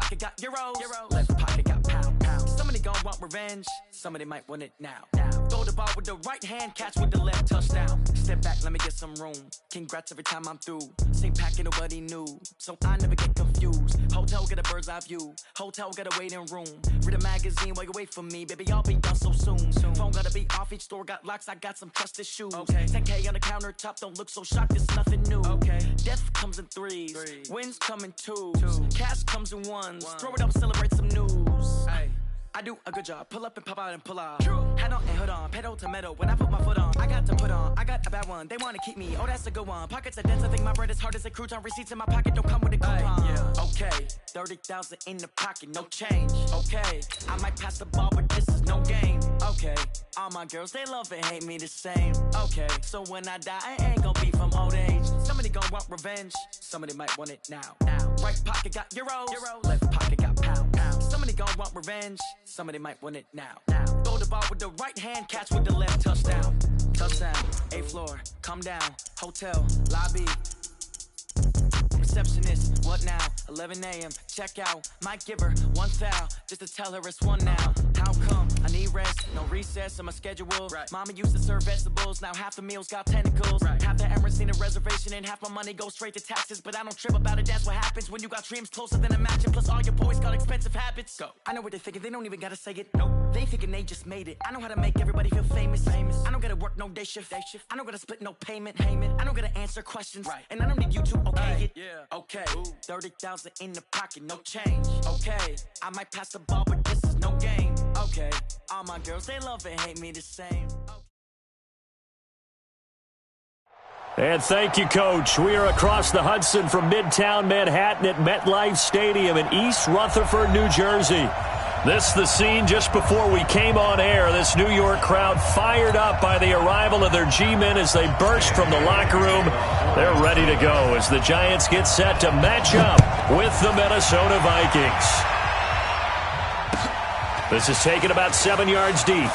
pocket got euros, left pocket got pound. Somebody gon' want revenge, somebody might want it now. Throw the ball with the right hand, catch with the left, touchdown. Step back, let me get some room. Congrats every time I'm through. Same packet, nobody knew, so I never get confused. Hotel get a bird's eye view, hotel got a waiting room. Read a magazine while you wait for me, baby, I'll be done so soon. Phone gotta be off, each store got locks, I got some trusted shoes. 10K on the countertop, don't look so shocked, it's nothing new. Death comes in threes, wins come in twos, cash comes in ones. Throw it up, celebrate some news. I do a good job, pull up and pop out and pull out. Head on and hood on, pedal to metal. When I put my foot on, I got to put on. I got a bad one, they wanna keep me, oh that's a good one. Pockets are dense, I think my bread is hard as a crouton. Receipts in my pocket don't come with a coupon. Okay, 30,000 in the pocket, no change. Okay, I might pass the ball, but this is no game. Okay, all my girls, they love and hate me the same. Okay, so when I die, I ain't gonna be from old age. Somebody gon' want revenge, somebody might want it now. Right pocket got euros, left pocket got pound. Somebody gon' want revenge, somebody might want it now. Throw the ball with the right hand, catch with the left, touchdown. Touchdown, 8th floor, come down, hotel, lobby. Receptionist, what now? 11 a.m. check out. Might give her one foul just to tell her it's one now. How come? I need rest, no recess on my schedule. Mama used to serve vegetables, now half the meals got tentacles. Half the Emirates need a reservation and half my money goes straight to taxes. But I don't trip about it, that's what happens when you got dreams closer than a match. Plus all your boys got expensive habits. Go. I know what they're thinking, they don't even gotta say it. Nope. They thinking they just made it. I know how to make everybody feel famous. I don't gotta work no day shift. I don't gotta split no payment. I don't gotta answer questions. And I don't need you to okay it. Okay, 30,000 in the pocket, no change. Okay, I might pass the ball, but this is no game. Okay, all my girls, they love and hate me the same. And thank you, Coach. We are across the Hudson from Midtown Manhattan at MetLife Stadium in East Rutherford, New Jersey. This is the scene just before we came on air. This New York crowd fired up by the arrival of their G-men as they burst from the locker room. They're ready to go as the Giants get set to match up with the Minnesota Vikings. This is taken about 7 yards deep.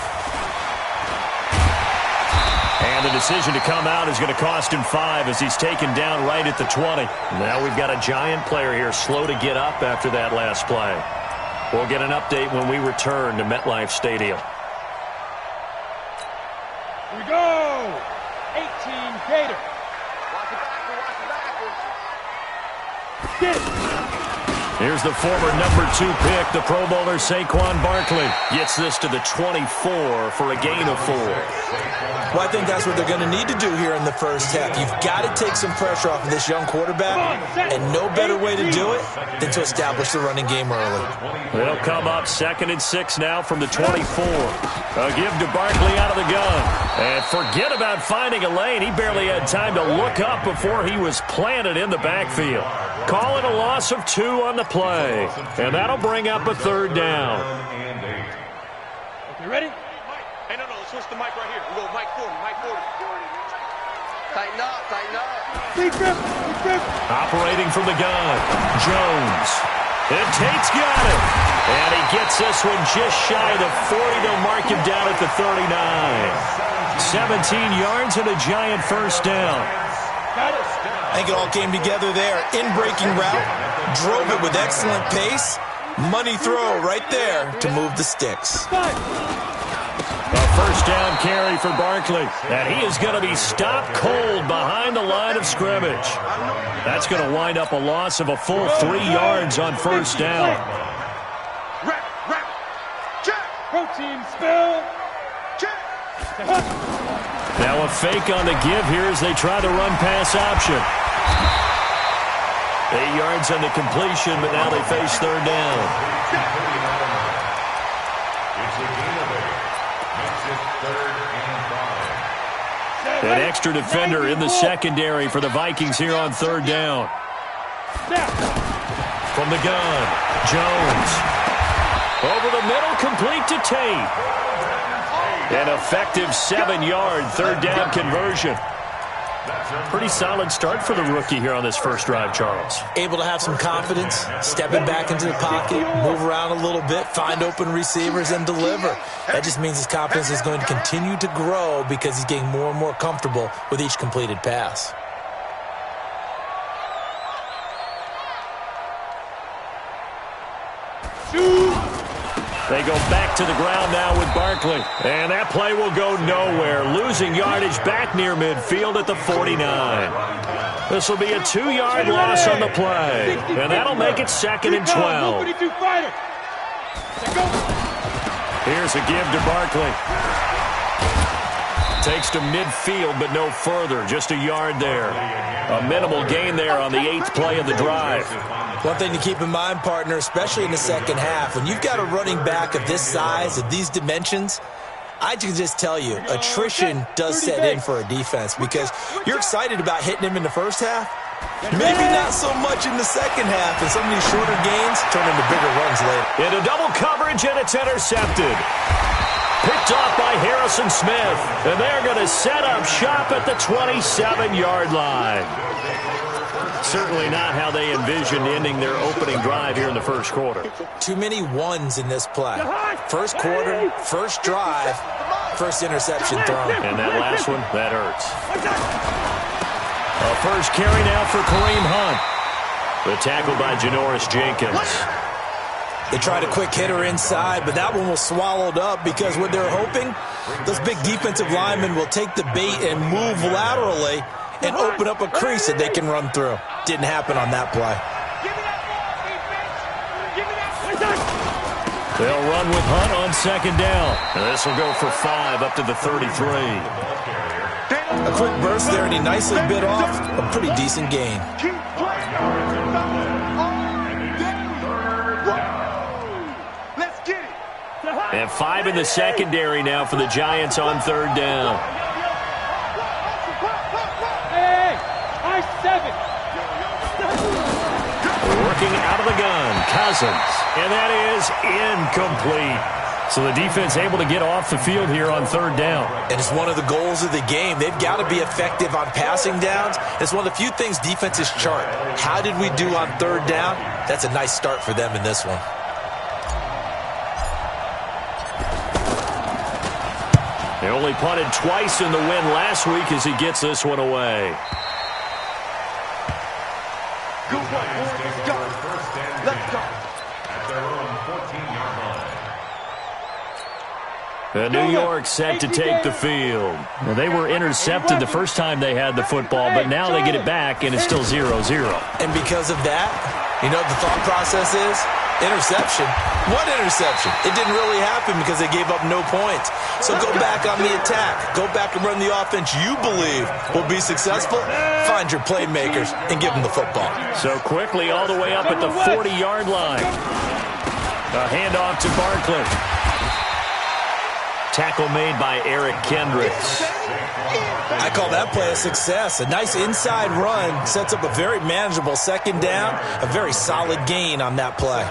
And the decision to come out is going to cost him 5 as he's taken down right at the 20. Now we've got a Giant player here slow to get up after that last play. We'll get an update when we return to MetLife Stadium. Here we go! 18 Gator. Watch it back. Get it! Here's the former number 2 pick, the Pro Bowler Saquon Barkley. Gets this to the 24 for a gain of 4. Well, I think that's what they're going to need to do here in the first half. You've got to take some pressure off of this young quarterback, and no better way to do it than to establish the running game early. They'll come up 2nd and 6 now from the 24. A give to Barkley out of the gun. And forget about finding a lane. He barely had time to look up before he was planted in the backfield. Call it a loss of 2 on the play. And that'll bring up a 3rd down. Okay, ready? Hey, no, switch the mic right here. We go mic 40. Tighten up. Big grip. Operating from the gun, Jones. And Tate's got it. And he gets this one just shy of the 40. They'll mark him down at the 39. 17 yards and a Giant first down. Got it. I think it all came together there. In-breaking route, drove it with excellent pace. Money throw right there to move the sticks. A first down carry for Barkley. And he is going to be stopped cold behind the line of scrimmage. That's going to wind up a loss of a full 3 yards on first down. Rap. Check. Protein spill. Check. Now a fake on the give here as they try the run-pass option. 8 yards on the completion, but now they face 3rd down. An extra defender in the secondary for the Vikings here on 3rd down. From the gun, Jones. Over the middle, complete to Tate. An effective 7-yard 3rd down conversion. Pretty solid start for the rookie here on this first drive, Charles. Able to have some confidence, stepping back into the pocket, move around a little bit, find open receivers, and deliver. That just means his confidence is going to continue to grow because he's getting more and more comfortable with each completed pass. They go back to the ground now with Barkley. And that play will go nowhere. Losing yardage back near midfield at the 49. This will be a 2-yard loss on the play. And that'll make it 2nd and 12. Here's a give to Barkley. Takes to midfield, but no further. Just a yard there. A minimal gain there on the 8th play of the drive. One thing to keep in mind, partner, especially in the second half, when you've got a running back of this size, of these dimensions, I can just tell you, attrition does set in for a defense because you're excited about hitting him in the first half. Maybe not so much in the second half, and some of these shorter gains turn into bigger runs later. Into double coverage, and it's intercepted. Picked off by Harrison Smith, and they're going to set up shop at the 27-yard line. Certainly not how they envisioned ending their opening drive here in the first quarter. Too many ones in this play. First quarter, first drive, first interception thrown. And that last one, that hurts. A first carry now for Kareem Hunt. The tackle by Janoris Jenkins. They tried a quick hitter inside, but that one was swallowed up because what they're hoping, those big defensive linemen will take the bait and move laterally and open up a crease that they can run through. Didn't happen on that play. They'll run with Hunt on 2nd down. And this will go for 5 up to the 33. A quick burst there, and he nicely bit off a pretty decent gain. And 5 in the secondary now for the Giants on 3rd down. Hey, I-7. Working out of the gun, Cousins. And that is incomplete. So the defense able to get off the field here on 3rd down. And it's one of the goals of the game. They've got to be effective on passing downs. It's one of the few things defenses chart. How did we do on 3rd down? That's a nice start for them in this one. They only punted twice in the win last week as he gets this one away. Let's go. New York set to take the field. Well, they were intercepted the first time they had the football, but now they get it back, and it's still 0-0. And because of that, you know what the thought process is? Interception. What interception? It didn't really happen because they gave up no points. So go back on the attack. Go back and run the offense you believe will be successful. Find your playmakers and give them the football. So quickly all the way up at the 40-yard line. A handoff to Barkley. Tackle made by Eric Kendricks. I call that play a success. A nice inside run sets up a very manageable 2nd down. A very solid gain on that play.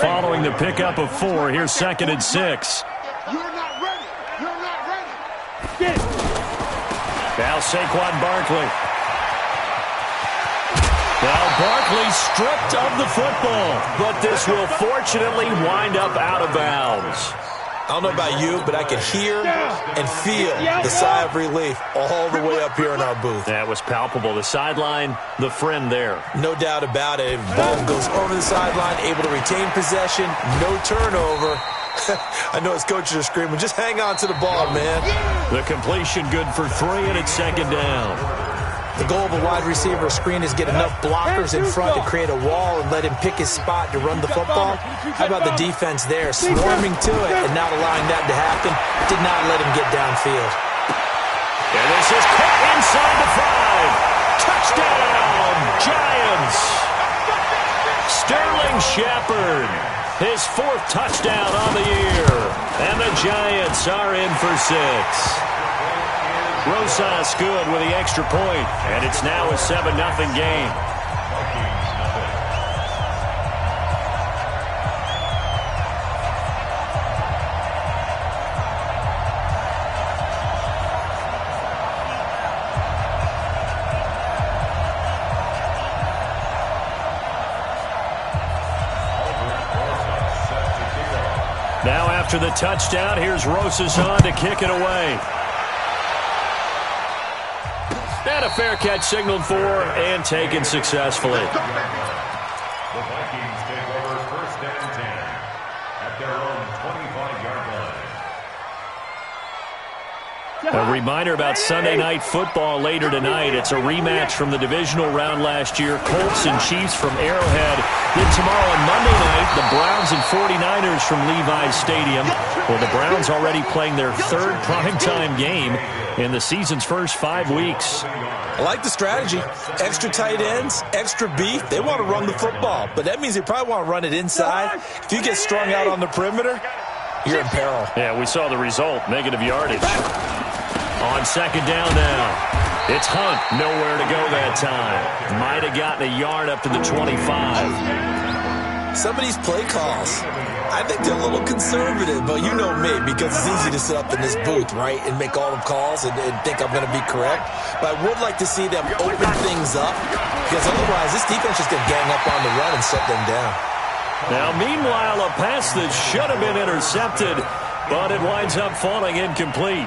Following the pickup of 4, here's 2nd and 6. You're not ready. You're not ready. Get it. Now Saquon Barkley. Now Barkley stripped of the football, but this will fortunately wind up out of bounds. I don't know about you, but I can hear and feel the sigh of relief all the way up here in our booth. That was palpable. The sideline, the friend there. No doubt about it. Ball goes over the sideline, able to retain possession, no turnover. I know his coaches are screaming, just hang on to the ball, man. The completion good for 3, and it's 2nd down. The goal of a wide receiver screen is get enough blockers in front to create a wall and let him pick his spot to run the football. How about the defense there, swarming to it and not allowing that to happen? Did not let him get downfield. And this is caught inside the 5. Touchdown, Giants. Sterling Shepard, his 4th touchdown on the year. And the Giants are in for 6. Rosas good with the extra point, and it's now a 7-0 game. Now after the touchdown, here's Rosas on to kick it away. And a fair catch signaled for and taken successfully. The Vikings take over 1st and 10 at their own 25-yard line. A reminder about Sunday Night Football later tonight. It's a rematch from the divisional round last year. Colts and Chiefs from Arrowhead. Then tomorrow on Monday night, the Browns and 49ers from Levi's Stadium. Well, the Browns already playing their 3rd primetime game in the season's first 5 weeks. I like the strategy. Extra tight ends, extra beef. They want to run the football, but that means they probably want to run it inside. If you get strung out on the perimeter, you're in peril. Yeah, we saw the result, negative yardage. On 2nd down now, it's Hunt, nowhere to go that time. Might have gotten a yard up to the 25. Some of these play calls, I think they're a little conservative, but you know me, because it's easy to sit up in this booth, right, and make all the calls and think I'm going to be correct. But I would like to see them open things up, because otherwise this defense is going to gang up on the run and shut them down. Now, meanwhile, a pass that should have been intercepted, but it winds up falling incomplete.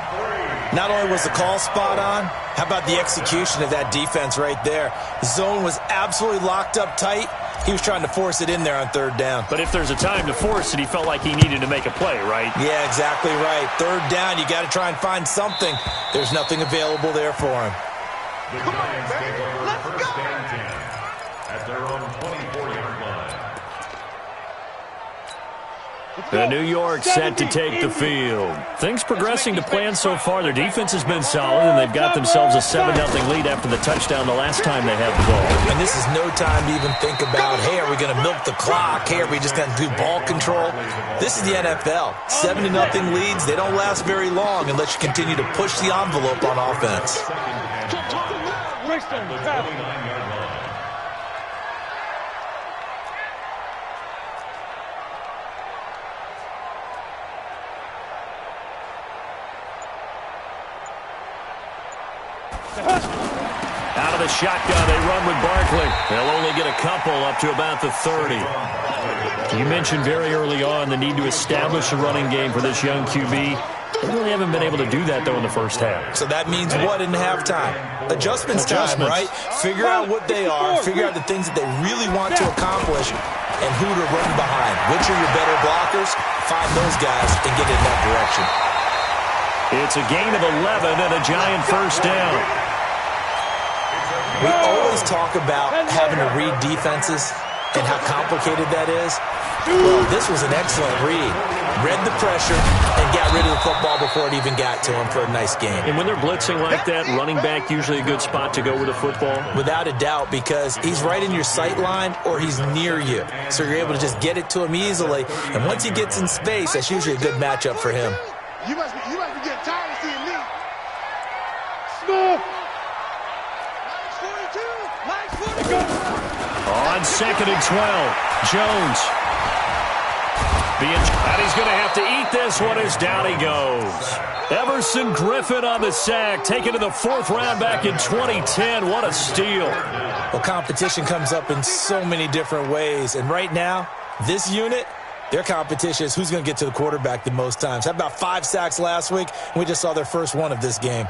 Not only was the call spot on, how about the execution of that defense right there? The zone was absolutely locked up tight. He was trying to force it in there on 3rd down. But if there's a time to force it, he felt like he needed to make a play, right? Yeah, exactly right. 3rd down, you got to try and find something. There's nothing available there for him. The Giants take over 1st and 10 at their own 24-yard line. The New York set to take the field. Things progressing to plan so far. Their defense has been solid, and they've got themselves a 7-0 lead after the touchdown the last time they had the ball. And this is no time to even think about, hey, are we going to milk the clock? Hey, are we just going to do ball control? This is the NFL. 7-0 leads, they don't last very long unless you continue to push the envelope on offense. Out of the shotgun, they run with Barkley. They'll only get a couple up to about the 30. You mentioned very early on the need to establish a running game for this young QB. They really haven't been able to do that, though, in the first half. So that means what in halftime? Adjustments time, right? Figure out what they are, figure out the things that they really want to accomplish, and who to run behind. Which are your better blockers? Find those guys and get in that direction. It's a gain of 11 and a giant 1st down. We always talk about having to read defenses and how complicated that is. Well, this was an excellent read. Read the pressure and got rid of the football before it even got to him for a nice game. And when they're blitzing like that, running back usually a good spot to go with the football? Without a doubt, because he's right in your sight line or he's near you. So you're able to just get it to him easily. And once he gets in space, that's usually a good matchup for him. You must be getting tired of seeing me. Smooth. On 2nd and 12, Jones. And he's going to have to eat this one as down he goes. Everson Griffin on the sack, taken to the 4th round back in 2010. What a steal. Well, competition comes up in so many different ways. And right now, this unit, their competition is who's going to get to the quarterback the most times. How about 5 sacks last week? And we just saw their first one of this game.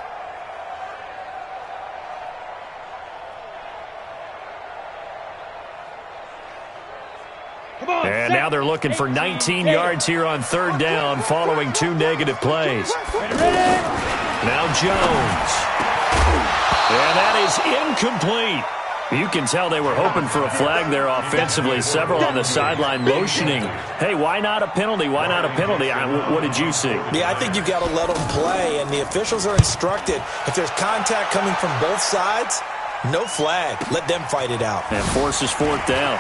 And now they're looking for 19 yards here on 3rd down following 2 negative plays. Now Jones. And that is incomplete. You can tell they were hoping for a flag there offensively. Several on the sideline motioning. Hey, why not a penalty? Why not a penalty? What did you see? Yeah, I think you've got to let them play, and the officials are instructed. If there's contact coming from both sides, no flag. Let them fight it out. And forces 4th down.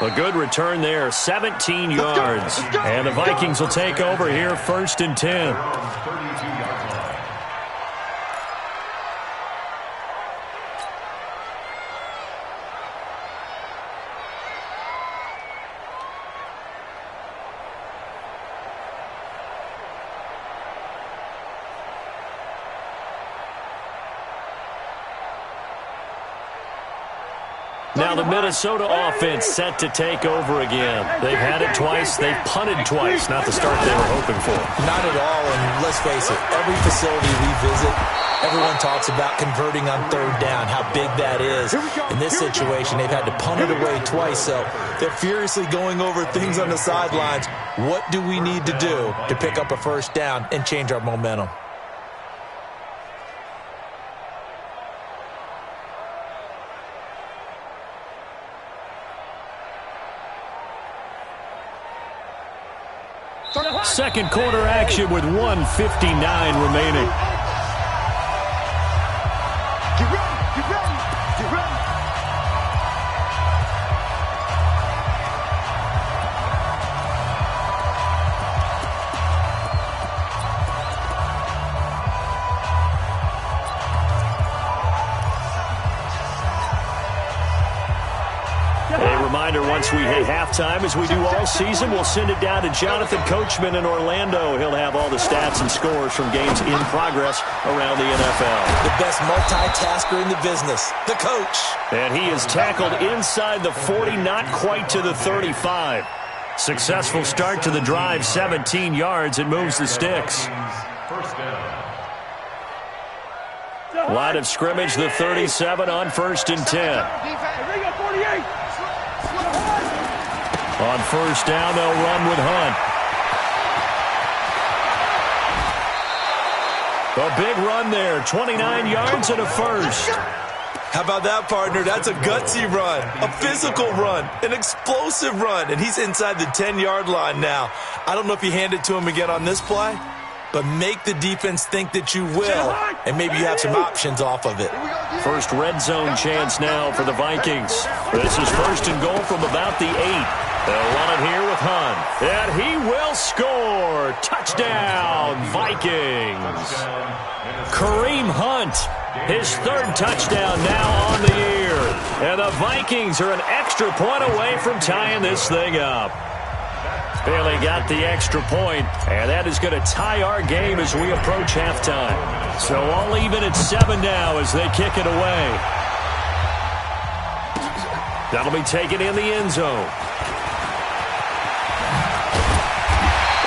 A good return there, 17 yards. And the Vikings will take over here, 1st and 10. Now the Minnesota offense set to take over again. They've had it twice. They've punted twice. Not the start they were hoping for. Not at all, and let's face it, every facility we visit, everyone talks about converting on third down, how big that is. In this situation, they've had to punt it away twice, so they're furiously going over things on the sidelines. What do we need to do to pick up a first down and change our momentum? Second quarter action with 1:59 remaining. Get ready, get ready, get ready. A reminder, once we hit halftime, as we do all season, we'll send it down to Jonathan Coachman in Orlando. He'll have all the stats and scores from games in progress around the NFL. The best multitasker in the business, the coach. And he is tackled inside the 40, not quite to the 35. Successful start to the drive, 17 yards. It moves the sticks. First down. Line of scrimmage, the 37 on 1st and 10. On first down, they'll run with Hunt. A big run there, 29 yards and a first. How about that, partner? That's a gutsy run, a physical run, an explosive run, and he's inside the 10-yard line now. I don't know if you hand it to him again on this play, but make the defense think that you will, and maybe you have some options off of it. First red zone chance now for the Vikings. This is first and goal from about the 8. They'll run it here with Hunt. And he will score. Touchdown, Vikings. Kareem Hunt, his third touchdown now on the year. And the Vikings are an extra point away from tying this thing up. Bailey got the extra point, and that is going to tie our game as we approach halftime. So all even at 7 now as they kick it away. That'll be taken in the end zone.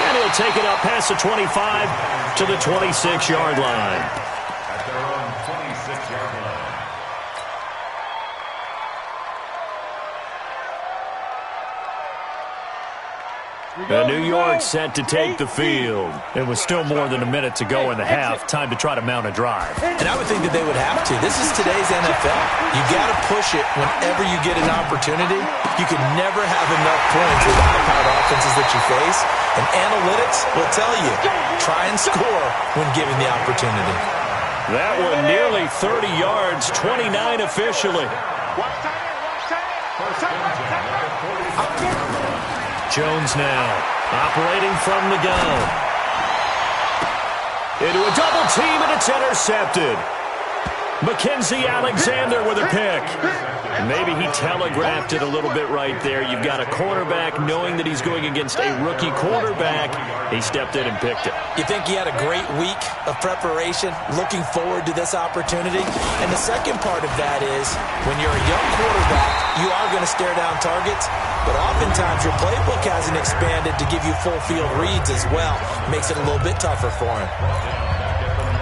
And he'll take it up past the 25 to the 26-yard line. At their own 26-yard line. New York set to take the field. It was still more than a minute to go in the half. Time to try to mount a drive. And I would think that they would have to. This is today's NFL. You got to push it whenever you get an opportunity. You can never have enough points with the high-powered offenses that you face. And analytics will tell you, try and score when given the opportunity. That one nearly 30 yards, 29 officially. Jones now, operating from the gun. Into a double team, and it's intercepted. Mackenzie Alexander with a pick. Maybe he telegraphed it a little bit right there. You've got a quarterback knowing that he's going against a rookie quarterback. He stepped in and picked it. You think he had a great week of preparation, looking forward to this opportunity? And the second part of that is, when you're a young quarterback, you are going to stare down targets, but oftentimes your playbook hasn't expanded to give you full field reads as well. Makes it a little bit tougher for him.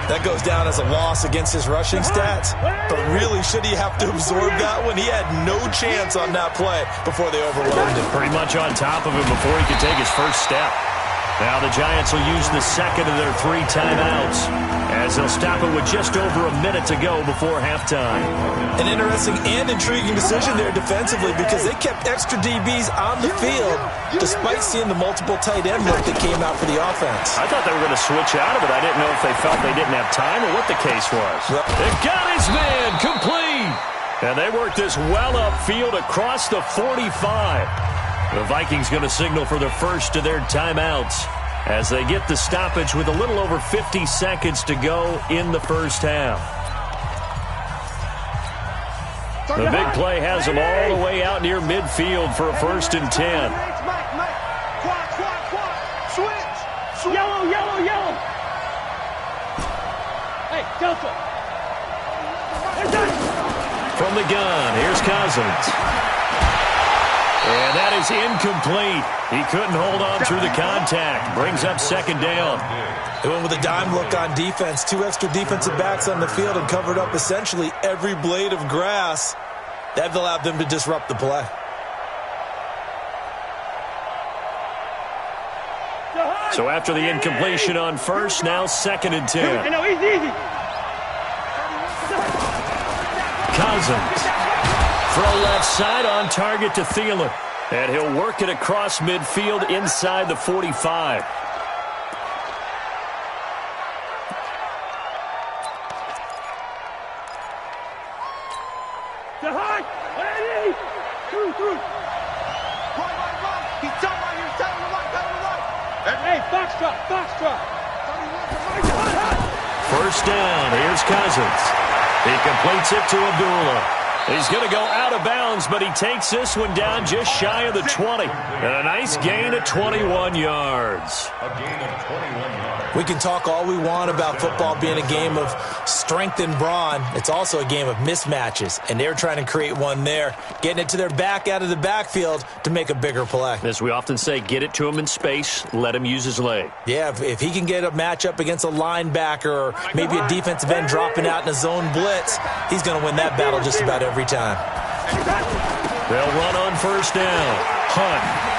That goes down as a loss against his rushing stats, but really, should he have to absorb that one? He had no chance on that play before they overwhelmed him. Pretty much on top of him before he could take his first step. Now the Giants will use the second of their 3 timeouts as they'll stop it with just over a minute to go before halftime. An interesting and intriguing decision there defensively because they kept extra DBs on the field despite seeing the multiple tight end look that came out for the offense. I thought they were going to switch out of it. I didn't know if they felt they didn't have time or what the case was. They've got his man complete. And they worked this well upfield across the 45. The Vikings going to signal for the first of their timeouts as they get the stoppage with a little over 50 seconds to go in the first half. The big play has them all the way out near midfield for a 1st and 10. Yellow, yellow, yellow. Hey, Delta. from the gun. Here's Cousins. And that is incomplete. He couldn't hold on through the contact. Brings up second down. They went with a dime look on defense. 2 extra defensive backs on the field and covered up essentially every blade of grass. That allowed them to disrupt the play. So after the incompletion on first, now 2nd and 10. Easy. Cousins. Throw left side on target to Thielen. And he'll work it across midfield inside the 45. Through. Hey, box drop. First down, here's Cousins. He completes it to Abdullah. He's going to go out of bounds, but he takes this one down just shy of the 20. And a nice gain of 21 yards. A gain of 21 yards. We can talk all we want about football being a game of strength and brawn. It's also a game of mismatches, and they're trying to create one there, getting it to their back out of the backfield to make a bigger play. As we often say, get it to him in space, let him use his leg. Yeah, if he can get a matchup against a linebacker or maybe a defensive end dropping out in a zone blitz, he's going to win that battle just about every time. They'll run on first down. Hunt.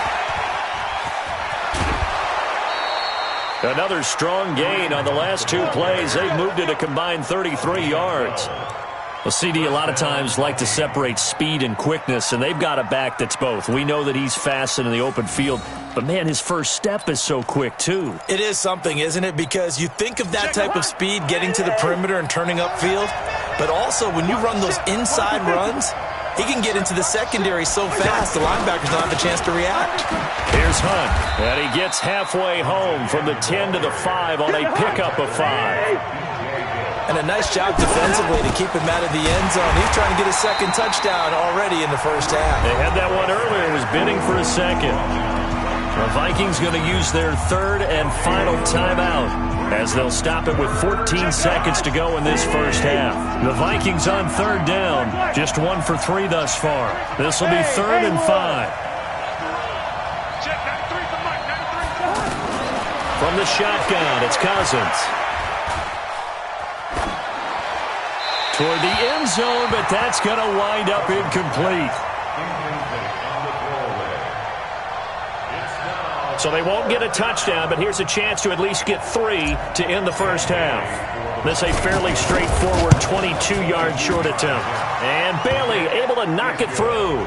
Another strong gain on the last 2 plays. They've moved it a combined 33 yards. Well, CD, a lot of times like to separate speed and quickness, and they've got a back that's both. We know that he's fast in the open field, but, man, his first step is so quick, too. It is something, isn't it? Because you think of that type of speed getting to the perimeter and turning upfield, but also when you run those inside runs, he can get into the secondary so fast the linebackers don't have a chance to react. Here's Hunt, and he gets halfway home from the 10 to the 5 on a pickup of 5. And a nice job defensively to keep him out of the end zone. He's trying to get a second touchdown already in the first half. They had that one earlier. It was bidding for a second. The Vikings going to use their 3rd and final timeout as they'll stop it with 14 seconds to go in this first half. The Vikings on 3rd down, just 1 for 3 thus far. This will be 3rd and 5. From the shotgun, it's Cousins. Toward the end zone, but that's going to wind up incomplete. So they won't get a touchdown, but here's a chance to at least get 3 to end the first half. This a fairly straightforward 22-yard short attempt. And Bailey able to knock it through.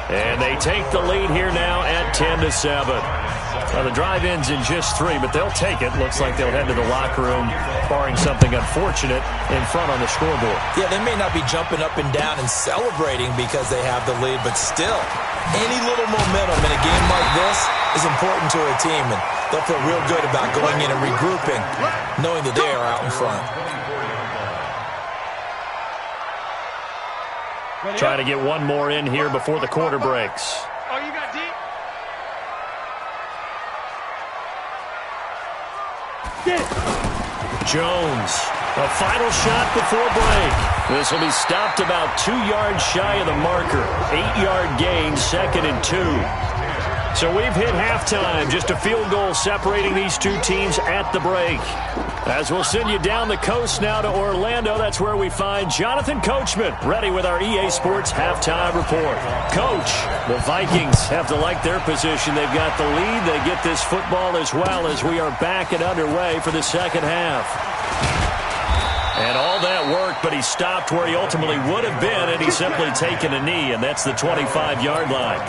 And they take the lead here now at 10-7. Well, the drive ends in just 3, but they'll take it. Looks like they'll head to the locker room, barring something unfortunate in front on the scoreboard. Yeah, they may not be jumping up and down and celebrating because they have the lead, but still, any little momentum in a game like this is important to a team, and they'll feel real good about going in and regrouping, knowing that they are out in front. Trying to get one more in here before the quarter breaks. Oh, you got deep? Jones, a final shot before break. This will be stopped about 2 yards shy of the marker. 8-yard gain, 2nd and 2. So we've hit halftime. Just a field goal separating these 2 teams at the break. As we'll send you down the coast now to Orlando, that's where we find Jonathan Coachman, ready with our EA Sports halftime report. Coach, the Vikings have to like their position. They've got the lead. They get this football as well as we are back and underway for the second half. And all that work, but he stopped where he ultimately would have been, and he's simply taken a knee, and that's the 25-yard line.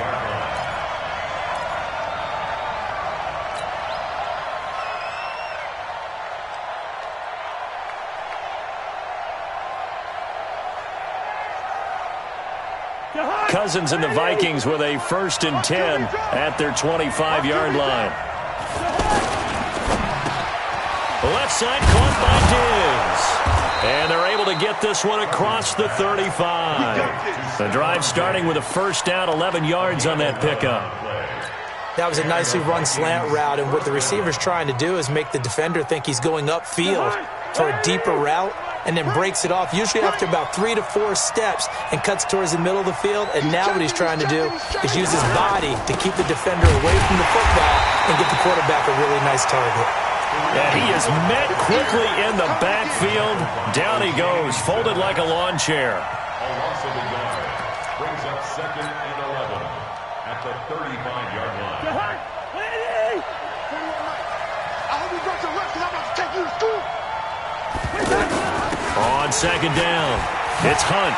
Cousins and the Vikings with a 1st and 10 at their 25-yard line. Left side caught by Diggs. And they're able to get this one across the 35. The drive starting with a first down, 11 yards on that pickup. That was a nicely run slant route, and what the receiver's trying to do is make the defender think he's going upfield for a deeper route. and then breaks it off, usually after about 3 to 4 steps, and cuts towards the middle of the field. And now what he's trying to do is use his body to keep the defender away from the football and get the quarterback a really nice target. And he is met quickly in the backfield. Down he goes, folded like a lawn chair. A loss of a yard brings up 2nd and 11 at the 35-yard line. I hope you brought your rest because I'm about to take you to school. On 2nd down, it's Hunt.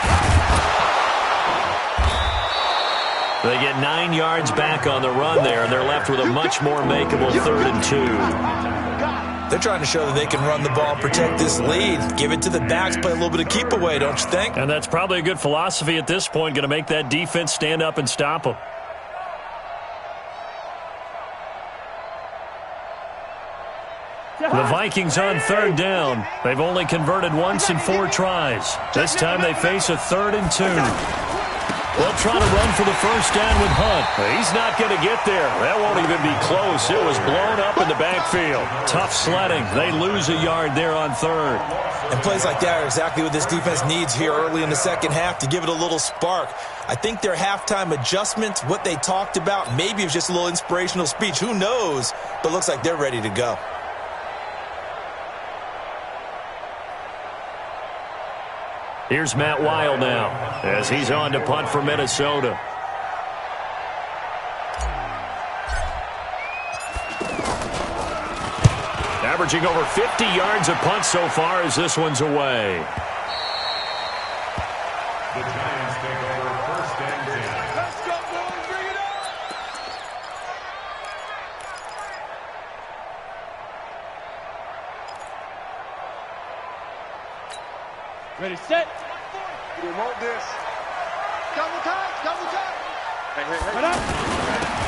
They get 9 yards back on the run there, and they're left with a much more makeable 3rd and 2. They're trying to show that they can run the ball, protect this lead, give it to the backs, play a little bit of keep away, don't you think? And that's probably a good philosophy at this point, going to make that defense stand up and stop them. The Vikings on 3rd down. They've only converted once in 4 tries. This time they face a 3rd and 2. They'll try to run for the first down with Hunt. He's not going to get there. That won't even be close. It was blown up in the backfield. Tough sledding. They lose a yard there on 3rd. And plays like that are exactly what this defense needs here early in the second half to give it a little spark. I think their halftime adjustment, what they talked about, maybe it was just a little inspirational speech. Who knows? But looks like they're ready to go. Here's Matt Weil now as he's on to punt for Minnesota. Averaging over 50 yards a punt so far as this one's away. The Giants take over 1st and 10. Let's go, boys. Bring it on. Ready, set. You didn't want this. Double time, double time. Hey, hey, hey. Right up.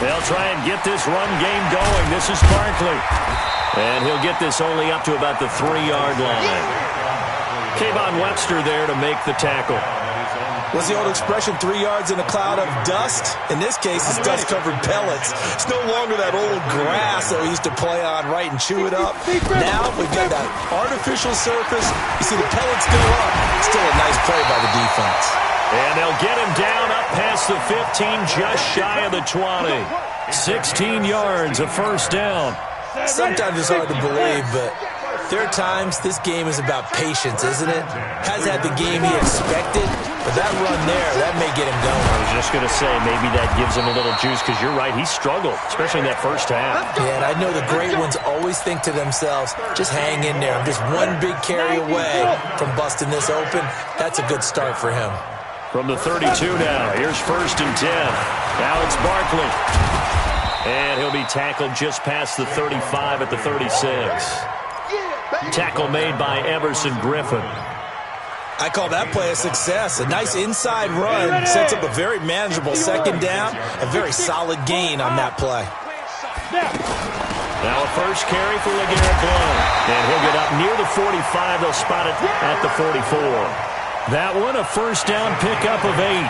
They'll try and get this run game going. This is Barkley. And he'll get this only up to about the 3-yard line. Kayvon Webster there to make the tackle. What's the old expression, 3 yards in a cloud of dust? In this case, it's dust-covered pellets. It's no longer that old grass that we used to play on, right, and chew it up. Now we've got that artificial surface. You see the pellets go up. Still a nice play by the defense. And they'll get him down up past the 15, just shy of the 20. 16 yards, a first down. Sometimes it's hard to believe, but there are times this game is about patience, isn't it? Has had the game he expected, but that run there, that may get him going. I was just going to say, maybe that gives him a little juice, because you're right, he struggled, especially in that first half. Yeah, and I know the great ones always think to themselves, just hang in there. I'm just one big carry away from busting this open. That's a good start for him. From the 32 now, here's 1st and 10. Now it's Barkley. And he'll be tackled just past the 35 at the 36. Tackle made by Everson Griffin. I call that play a success. A nice inside run sets up a very manageable 2nd down. A very solid gain on that play. Now a first carry for LeGarrette Blount. And he'll get up near the 45. They'll spot it at the 44. That one, a first down pickup of 8.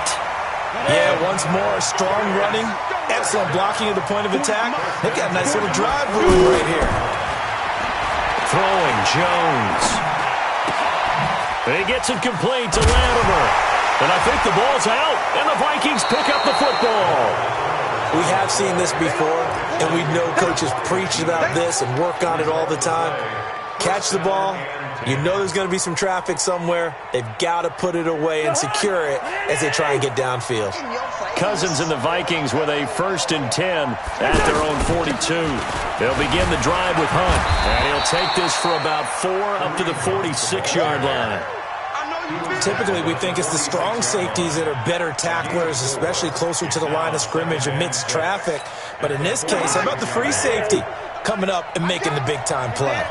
Yeah, once more, strong running. Excellent blocking at the point of attack. They've got a nice little drive moving right here. Throwing Jones. And he gets it complete to Latimer. And I think the ball's out, and the Vikings pick up the football. We have seen this before, and we know coaches preach about this and work on it all the time. Catch the ball. You know there's going to be some traffic somewhere. They've got to put it away and secure it as they try and get downfield. Cousins and the Vikings with a 1st and 10 at their own 42. They'll begin the drive with Hunt. And he'll take this for about 4 up to the 46-yard line. Typically, we think it's the strong safeties that are better tacklers, especially closer to the line of scrimmage amidst traffic. But in this case, how about the free safety coming up and making the big-time play?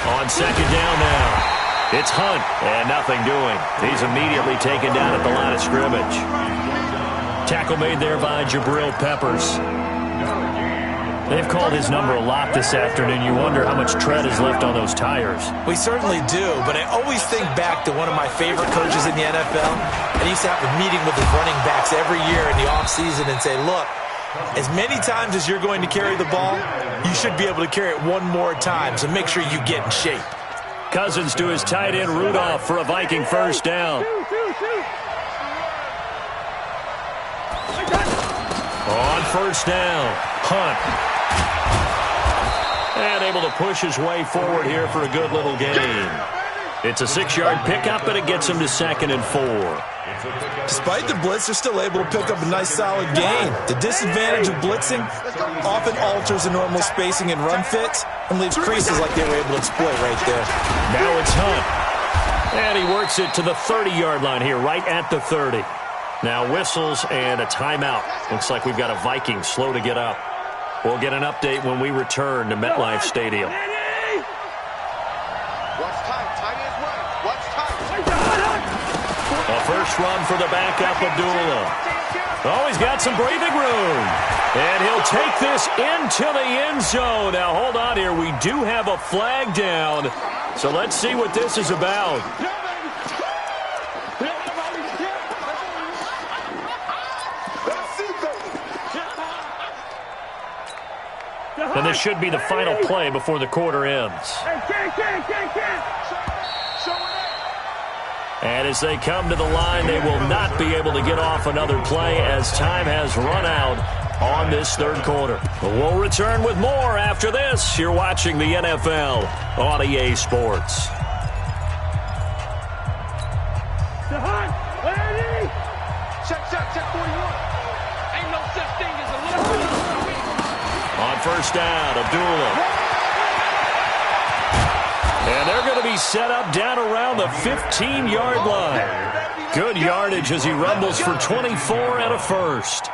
On 2nd down now, it's Hunt, and nothing doing. He's immediately taken down at the line of scrimmage. Tackle made there by Jabril Peppers. They've called his number a lot this afternoon. You wonder how much tread is left on those tires. We certainly do, but I always think back to one of my favorite coaches in the NFL. And he used to have a meeting with his running backs every year in the offseason and say, look, As many times as you're going to carry the ball, you should be able to carry it one more time, so make sure you get in shape. Cousins to his tight end Rudolph for a Viking first down. On first down, Hunt. And able to push his way forward here for a good little gain. It's a 6-yard pickup, and it gets him to 2nd and 4. Despite the blitz, they're still able to pick up a nice solid gain. The disadvantage of blitzing often alters the normal spacing and run fits and leaves creases like they were able to exploit right there. Now it's Hunt. And he works it to the 30-yard line here, right at the 30. Now whistles and a timeout. Looks like we've got a Viking slow to get up. We'll get an update when we return to MetLife Stadium. A first run for the backup, Abdullah. Oh, he's got some breathing room. And he'll take this into the end zone. Now, hold on here. We do have a flag down. So let's see what this is about. And this should be the final play before the quarter ends. And as they come to the line, they will not be able to get off another play as time has run out on this third quarter. But we'll return with more after this. You're watching the NFL on EA Sports. Check 41. Ain't no such thing as a little. On first down, Abdullah. And they're going to be set up down around the 15-yard line. Good yardage as he rumbles for 24 and a first.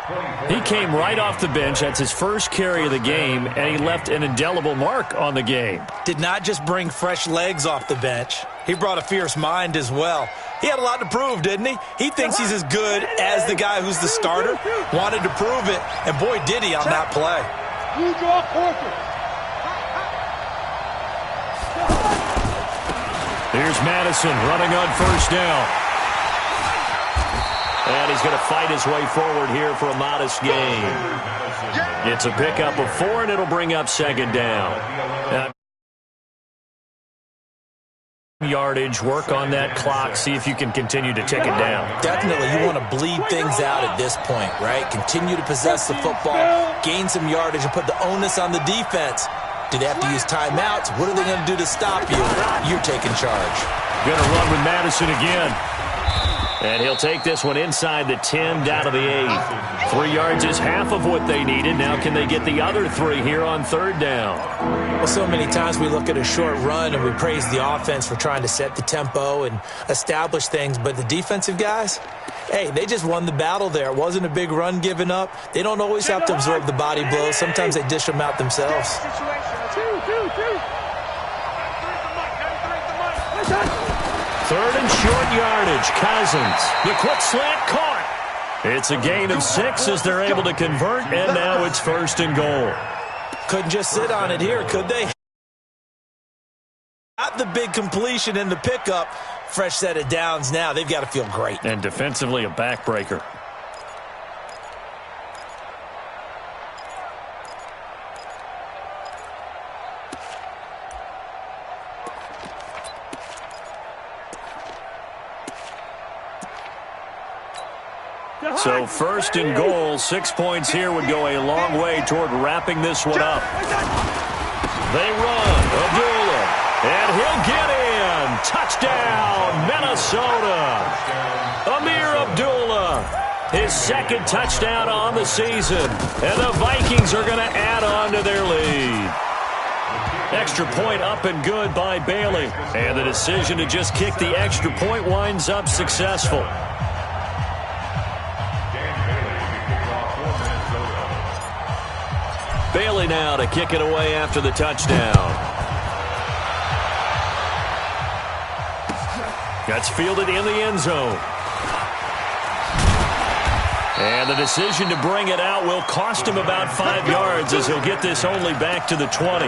He came right off the bench. That's his first carry of the game, and he left an indelible mark on the game. Did not just bring fresh legs off the bench. He brought a fierce mind as well. He had a lot to prove, didn't he? He thinks he's as good as the guy who's the starter. Wanted to prove it, and boy, did he on that play. You draw quarter. Here's Madison running on first down. And he's going to fight his way forward here for a modest gain. It's a pickup of 4, and it'll bring up 2nd down. Yardage, work on that clock, see if you can continue to tick it down. Definitely, you want to bleed things out at this point, right? Continue to possess the football, gain some yardage, and put the onus on the defense. Do they have to use timeouts? What are they going to do to stop you? You're taking charge. Going to run with Madison again. And he'll take this one inside the 10, down to the 8. 3 yards is half of what they needed. Now can they get the other 3 here on third down? Well, so many times we look at a short run and we praise the offense for trying to set the tempo and establish things. But the defensive guys, hey, they just won the battle there. It wasn't a big run given up. They don't always have to absorb the body blows. Sometimes they dish them out themselves. Third and short yardage. Cousins. The quick slant caught. It's a gain of 6 as they're able to convert, and now it's 1st and goal. Couldn't just sit on it here, could they? Got the big completion in the pickup. Fresh set of downs now. They've got to feel great. And defensively, a backbreaker. So 1st and goal, 6 points here would go a long way toward wrapping this one up. They run, Abdullah, and he'll get in. Touchdown, Minnesota. Amir Abdullah, his 2nd touchdown on the season, and the Vikings are going to add on to their lead. Extra point up and good by Bailey, and the decision to just kick the extra point winds up successful. Bailey now to kick it away after the touchdown. That's fielded in the end zone. And the decision to bring it out will cost him about 5 yards as he'll get this only back to the 20.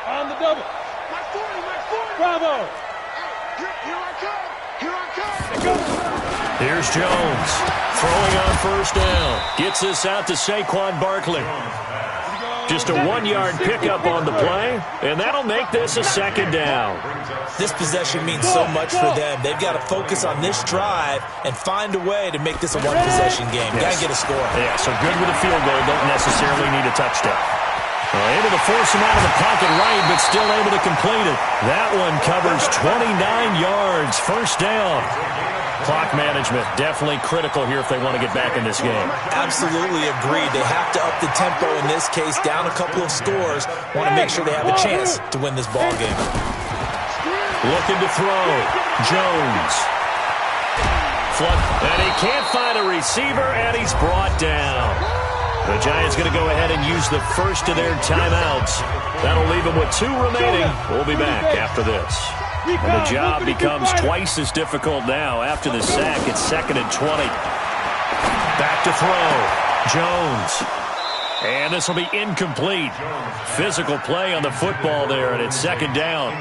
On the double. My 40. Bravo. Here I come. Here I come. Here's Jones throwing on first down. Gets this out to Saquon Barkley. Just a 1-yard pickup on the play, and that'll make this a second down. This possession means so much for them. They've got to focus on this drive and find a way to make this a one-possession game. Yes. Got to get a score. Yeah, so good with a field goal. Don't necessarily need a touchdown. Able to force him out of the pocket right, but still able to complete it. That one covers 29 yards. First down. Clock management definitely critical here if they want to get back in this game. Absolutely agreed. They have to up the tempo in this case, down a couple of scores. Want to make sure they have a chance to win this ball game. Looking to throw. Jones. And he can't find a receiver, and he's brought down. The Giants going to go ahead and use the first of their timeouts. That'll leave them with 2 remaining. We'll be back after this. And the job becomes twice as difficult now. After the sack, it's 2nd and 20. Back to throw. Jones. And this will be incomplete. Physical play on the football there, and it's 2nd down.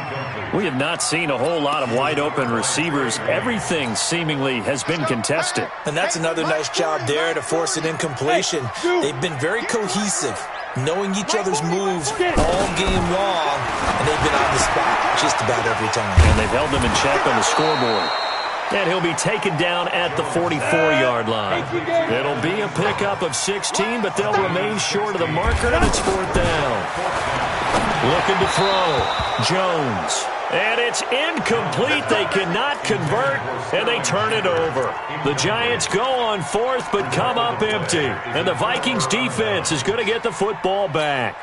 We have not seen a whole lot of wide-open receivers. Everything seemingly has been contested. And that's another nice job there to force an incompletion. They've been very cohesive, knowing each other's moves all game long, and they've been on the spot just about every time. And they've held them in check on the scoreboard. And he'll be taken down at the 44-yard line. It'll be a pickup of 16, but they'll remain short of the marker, and it's 4th down. Looking to throw. Jones. And it's incomplete. They cannot convert, and they turn it over. The Giants go on 4th, but come up empty. And the Vikings defense is going to get the football back.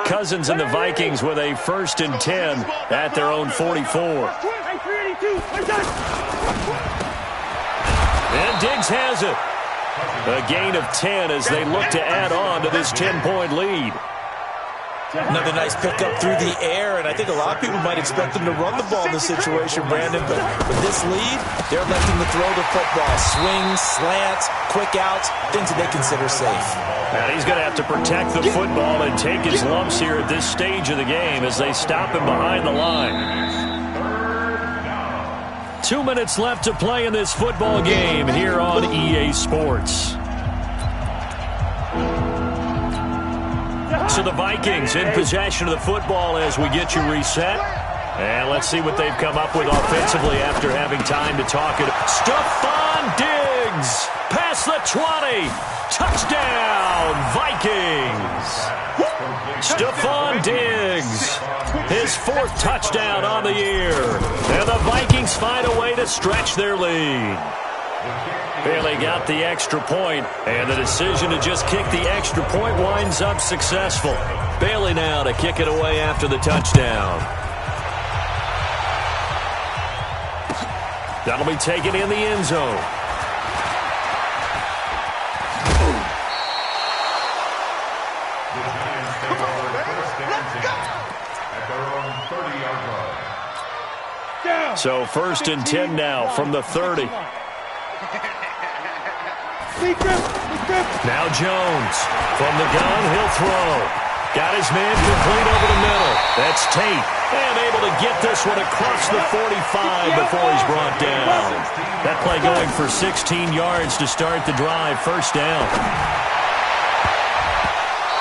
Cousins and the Vikings with a 1st and 10 at their own 44. And Diggs has it. A gain of 10 as they look to add on to this 10-point lead. Another nice pickup through the air, and I think a lot of people might expect them to run the ball in this situation, Brandon, but with this lead, they're electing to throw the football. Swings, slants, quick outs, things that they consider safe. And he's going to have to protect the football and take his lumps here at this stage of the game as they stop him behind the line. 2 minutes left to play in this football game here on EA Sports. So the Vikings in possession of the football as we get you reset. And let's see what they've come up with offensively after having time to talk it. Stephon Diggs past the 20. Touchdown, Vikings. Stephon Diggs, his 4th touchdown on the year. And the Vikings find a way to stretch their lead. Bailey got the extra point, and the decision to just kick the extra point winds up successful. Bailey now to kick it away after the touchdown. That'll be taken in the end zone. So 1st and 10 now from the 30. Now Jones from the gun, he'll throw. Got his man complete over the middle. That's Tate. And able to get this one across the 45 before he's brought down. That play going for 16 yards to start the drive. 1st down.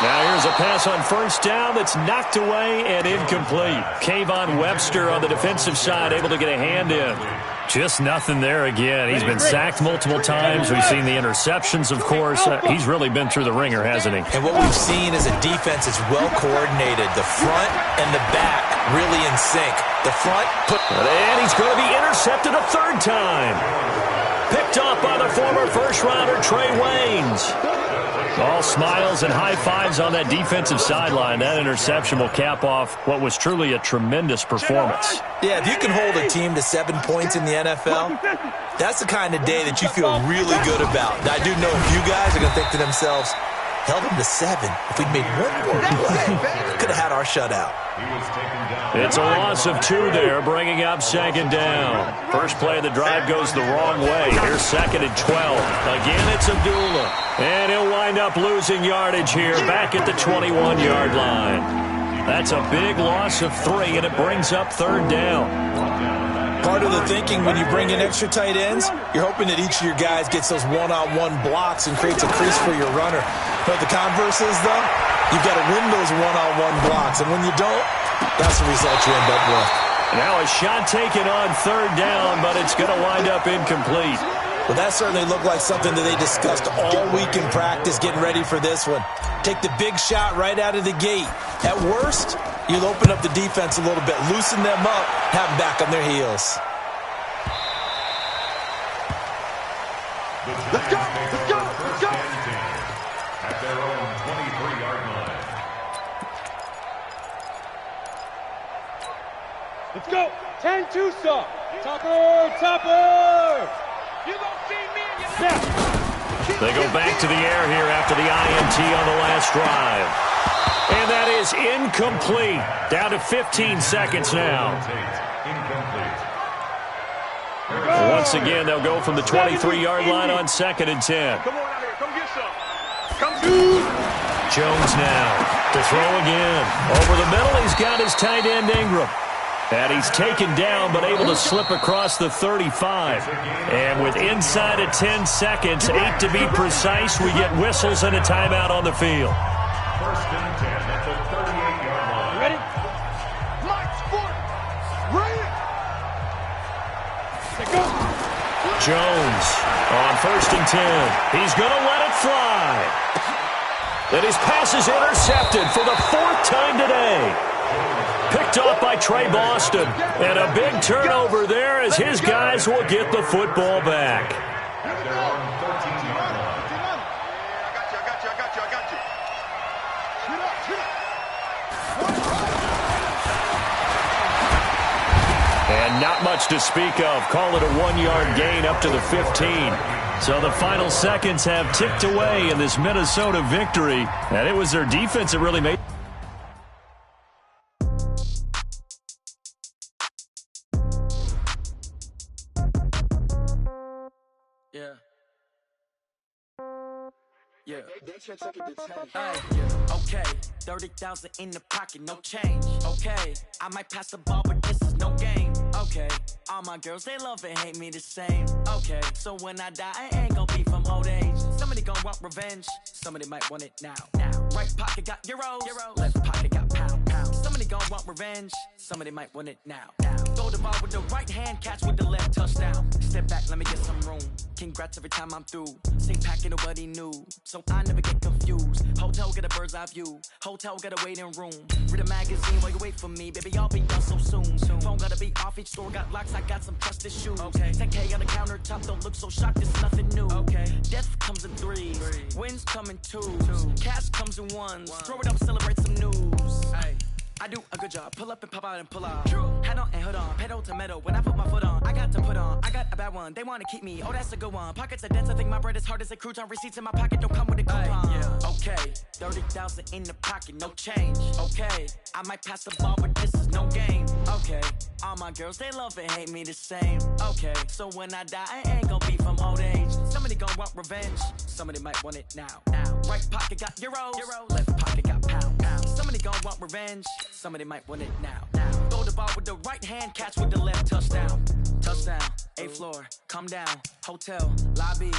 Now here's a pass on 1st down that's knocked away and incomplete. Kayvon Webster on the defensive side able to get a hand in. Just nothing there again. He's been sacked multiple times. We've seen the interceptions, of course. He's really been through the ringer, hasn't he? And what we've seen is a defense that's well coordinated. The front and the back really in sync. The front and he's going to be intercepted a 3rd time. Picked off by the former first-rounder Trey Waynes. All smiles and high fives on that defensive sideline. That interception will cap off what was truly a tremendous performance. Yeah, if you can hold a team to 7 points in the NFL, that's the kind of day that you feel really good about. Now, I do know a few guys are going to think to themselves, held them to 7. If we'd made one more play, could have had our shutout. It's a loss of 2 there, bringing up 2nd down. First play of the drive goes the wrong way. Here's 2nd and 12. Again, it's Abdullah. And he'll wind up losing yardage here, back at the 21-yard line. That's a big loss of 3, and it brings up 3rd down. Part of the thinking when you bring in extra tight ends, you're hoping that each of your guys gets those one-on-one blocks and creates a crease for your runner. But the converse is, though, you've got to win those one-on-one blocks. And when you don't, that's the result you end up with. Now a shot taken on 3rd down, but it's going to wind up incomplete. Well, that certainly looked like something that they discussed all week in practice getting ready for this one. Take the big shot right out of the gate. At worst, you'll open up the defense a little bit, loosen them up, have them back on their heels. Let's go! Let's go! Let's go! At their own 23-yard line. Let's go. 10-2 stop. Topper. You gonna see me and you Snap. They go back to the air here after the INT on the last drive. And that is incomplete. Down to 15 seconds now. Incomplete. Once again, they'll go from the 23-yard line on 2nd and 10. Come on out here. Come get some. Come do. Jones now to throw again. Over the middle, he's got his tight end Ingram. And he's taken down, but able to slip across the 35. And with inside of 10 seconds, 8 to be precise, we get whistles and a timeout on the field. 1st and 10 at the 38-yard line. Ready? Mike Sport. Ready. Let's go. Jones on 1st and 10. He's going to let it fly. And his pass is intercepted for the 4th time today. Picked off by Trey Boston. And a big turnover there as his guys will get the football back. At their own 13-yard line. I got you. Shoot up. And not much to speak of. Call it a 1-yard gain up to the 15. So the final seconds have ticked away in this Minnesota victory. And it was their defense that really made. Yeah. Okay, 30,000 in the pocket, no change. Okay, I might pass the ball, but this is no game. Okay, all my girls, they love and hate me the same. Okay, so when I die, I ain't gonna be from old age. Somebody gon' want revenge, somebody might want it now. Right pocket got euros, left pocket got pound. Somebody gon' want revenge, somebody might want it now. Throw the ball with the right hand, catch with the left, touchdown. Step back, let me get some room. Congrats every time I'm through. Same packet, nobody knew, so I never get confused. Hotel get a bird's eye view. Hotel get a waiting room. Read a magazine while you wait for me. Baby, I'll be done so soon. Phone gotta be off, each store got locks. I got some trusted shoes. Okay. 10K on the countertop, don't look so shocked. It's nothing new. Okay. Death comes in threes. Wins come in twos. Cash comes in ones. Throw it up, celebrate some news. Hey. I do a good job. Pull up and pop out and pull out. True. Head on and hood on. Pedal to metal. When I put my foot on, I got to put on. I got a bad one. They want to keep me. Oh, that's a good one. Pockets are dense. I think my bread is hard as a crouton. Receipts in my pocket don't come with a coupon. Yeah. Okay. 30,000 in the pocket. No change. Okay. I might pass the ball, but this is no game. Okay. All my girls, they love and hate me the same. Okay. So when I die, I ain't gonna be from old age. Somebody gon' want revenge. Somebody might want it now. Right pocket got euros. Left pocket got pound. Somebody gon' want revenge. Somebody might want it now. Throw the ball with the right hand, catch with the left, touchdown. Touchdown, 8th floor, come down, hotel, lobby.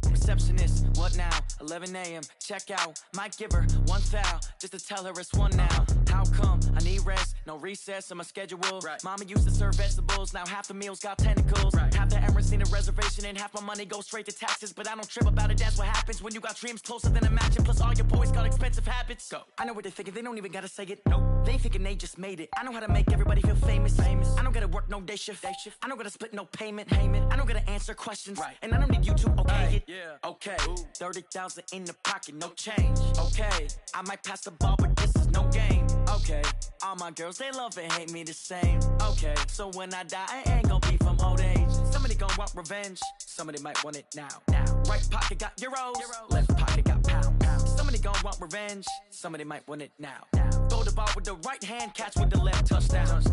Receptionist, what now? 11 a.m., check out. Might give her one foul, just to tell her it's one now. How come? I need rest, no recess in my schedule. Right. Mama used to serve vegetables, now half the meals got tentacles. Right. Half the Emirates need a reservation and half my money goes straight to taxes. But I don't trip about it, that's what happens when you got dreams closer than a mansion. Plus all your boys got expensive habits. Go. I know what they're thinking, they don't even gotta say it. Nope. They thinking they just made it. I know how to make everybody feel famous. I don't gotta work no day shift. I don't gotta split no payment. I don't gotta answer questions. Right. And I don't need you to okay it. Yeah. Okay. 30,000 in the pocket, no change. Okay. I might pass the ball, but this is no game. Okay. All my girls, they love and hate me the same. Okay. So when I die, I ain't gonna be from old age. Somebody gon' want revenge. Somebody might want it now. Right pocket got euros. Left pocket got pound. Somebody gon' want revenge. Somebody might want it now. Throw the ball with the right hand, catch with the left, touchdown.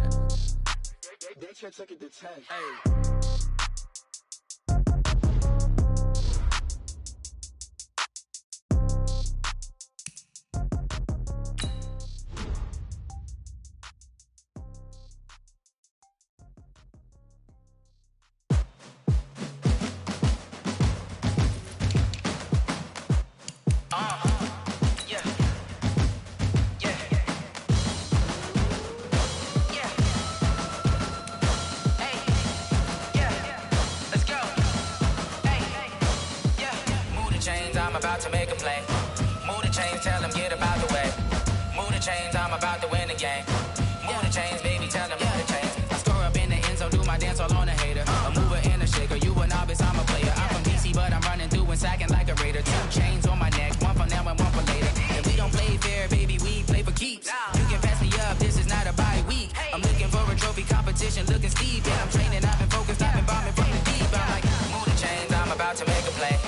They took it to 10. Hey. about to make a play. Move the chains, tell them get about the way. Move the chains, I'm about to win the game. Move the chains, baby, tell them move the chains. I score up in the end zone, do my dance all on a hater. A mover and a shaker, you a novice, I'm a player. I'm from DC, but I'm running through and sacking like a raider. 2 chains on my neck, one for now and one for later. If we don't play fair, baby, we play for keeps. You can pass me up, this is not a bye week. I'm looking for a trophy competition, looking steep. Yeah, I'm training, I've been focused, I've been bombing from the deep. I'm like, move the chains, I'm about to make a play.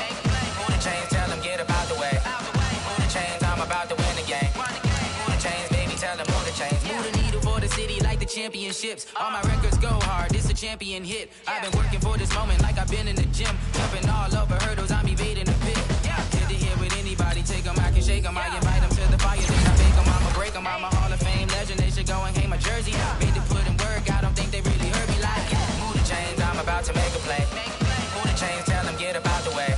Move the chains, tell them get about the way. Move the chains, I'm about to win the game. Move the chains, baby, tell them move the chains. Move the needle for the city like the championships. All my records go hard, this a champion hit. I've been working for this moment like I've been in the gym. Jumping all over hurdles, I'm evading the pit. Head to head with anybody, take them, I can shake them. I invite them to the fire, then I bake them, I'ma break them. I'm a Hall of Fame legend, they should go and hang my jersey. Made to put in work, I don't think they really heard me like. Move the chains, I'm about to make a play. Move the chains, tell them get about the way.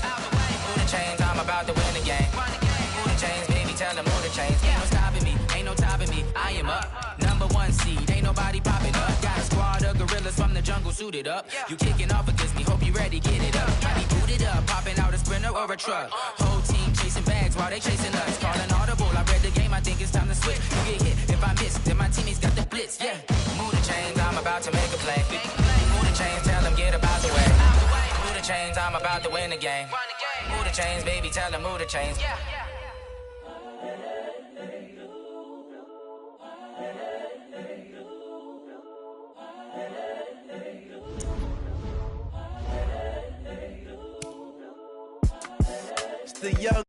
Move the chains, I'm about to win the game. Move the chains, baby, tell them move the chains. Ain't no stopping me, ain't no topping me, I am up. #1 seed, ain't nobody popping up. Got a squad of gorillas from the jungle suited up. You kicking off against me, hope you ready, get it up. I be booted up, popping out a sprinter or a truck. Whole team chasing bags while they chasing us. Calling audible, I read the game, I think it's time to switch. You get hit, if I miss, then my teammates got the blitz, yeah. Move the chains, I'm about to make a play. Move the chains, tell them get about the way. Move the chains, I'm about to win the game. Move the chains, baby, tell them move the chains. It's the young